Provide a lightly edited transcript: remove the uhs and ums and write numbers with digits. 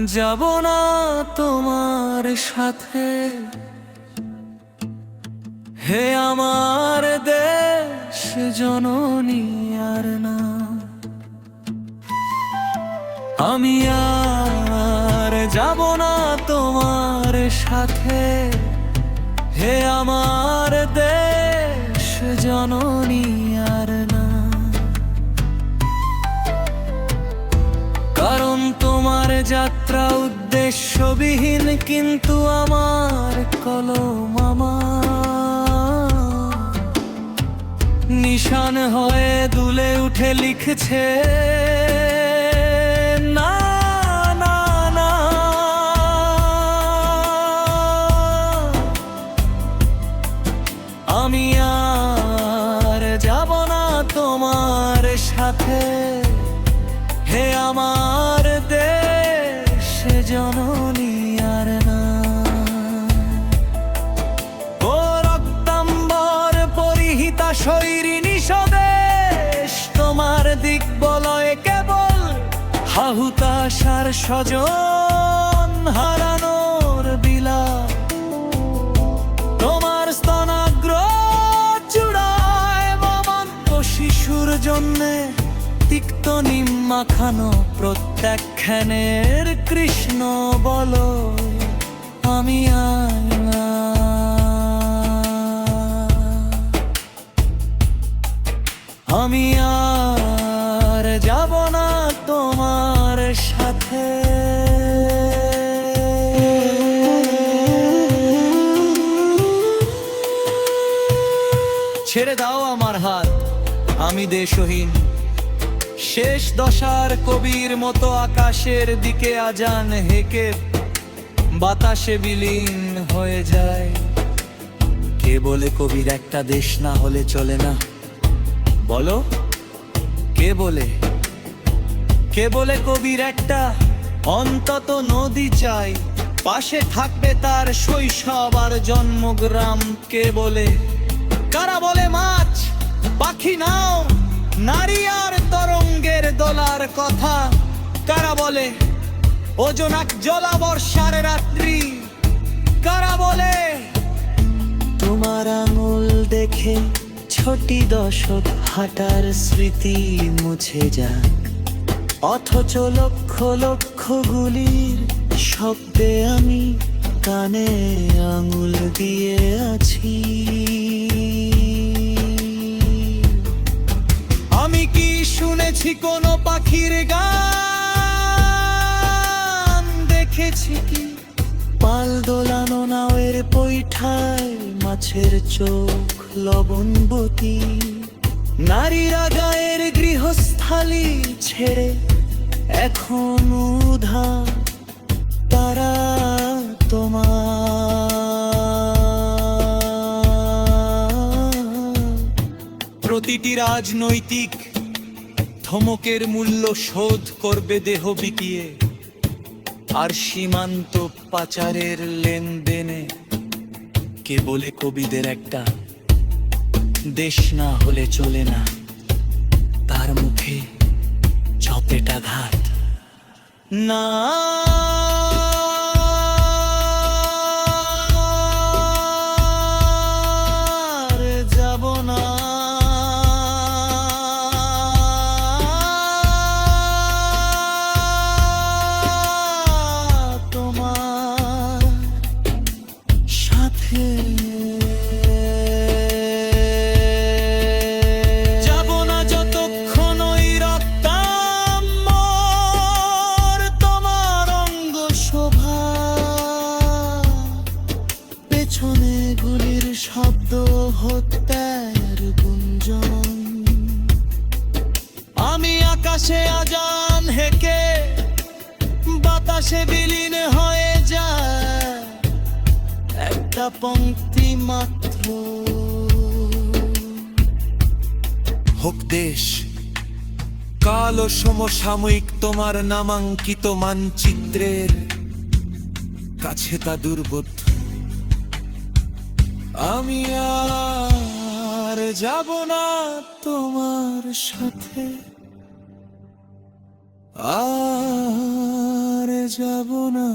যাব না তোমার সাথে, হে আমার দেশ জননী আর না। আমি আর যাব না তোমার সাথে, হে আমার দেশ জননী আর না। কারণ তোমার যাত্রা উদ্দেশ্যবিহীন, কিন্তু আমার কলম আমার নিশান হয়ে দুলে উঠে লিখছে না না না। আমি আর যাব না তোমার সাথে, হে আমার দেশ জননী আর না। ও রক্তাম্বর পরিহিতা শৈরিণী স্বদেশ, তোমার দিক বলয় কেবল হাহুতাশার স্বজন হারানোর বিলাপ। তোমার স্তনাগ্র জুড়ায় মমন্ত শিশুর জন্যে তিক্ত নিম মাখানো প্রত্যাখ্যানের কৃষ্ণ বলো। আমি আমি আর যাব না তোমার সাথে। ছেড়ে দাও আমার হাত, আমি দেশহীন। শেষ দশার কবির মতো আকাশের দিকে আজান হেঁকে বাতাসে বিলীন হয়ে যায়। কে বলে কবির একটা দেশ না হলে চলে না? বলো, কে বলে? কে বলে কবির একটা অন্তত নদী চাই, পাশে থাকবে তার শৈশব আর জন্মগ্রাম? কে বলে? কারা বলে মাছ, পাখি, নাও, নারী আর তরঙ্গের দোলার কথা? কারা বলে ওজনাক জলা বর্ষার রাত্রি? কারা বলে তোমার আঙুল দেখে ছোটি দশক হাঁটার স্মৃতি মুছে যাক, অথচ লক্ষ লক্ষ গুলির শব্দে আমি কানে আঙুল দিয়ে আছি? আমি কি শুনেছি কোনো পাখির গান? দেখেছি কি পাল দোলানো নাওয়ের পৈঠায় মাছের চোখ লবণবতী? নারীরা গায়ের গৃহস্থালী ছেড়ে এখন উধার, তারা তোমার। প্রতিটি রাজনৈতিক ধমকের মূল্য শোধ করবে দেহ বিকিয়ে, আর সীমান্ত পাচারের লেনদেনে কে বলে কবিদের একটা দেশ না হলে চলে না? তার মুখে চপেটাঘাত না। যাব না তোমার সাথে। যাব না যতক্ষণ ওই রক্তাম্বর তোমার অঙ্গ শোভা, পেছনে গুলির শব্দ, হত্যার গুঞ্জন। আমি আকাশে আজান হেঁকে বাতাসে বিলীন হয়ে যায় একটা পংক্তি মাত্র। হোক দেশ কাল ও সমসাময়িক তোমার নামাঙ্কিত মানচিত্রের কাছে তা দুর্বোধ্য। আমি আর যাব না তোমার সাথে, আর যাব না।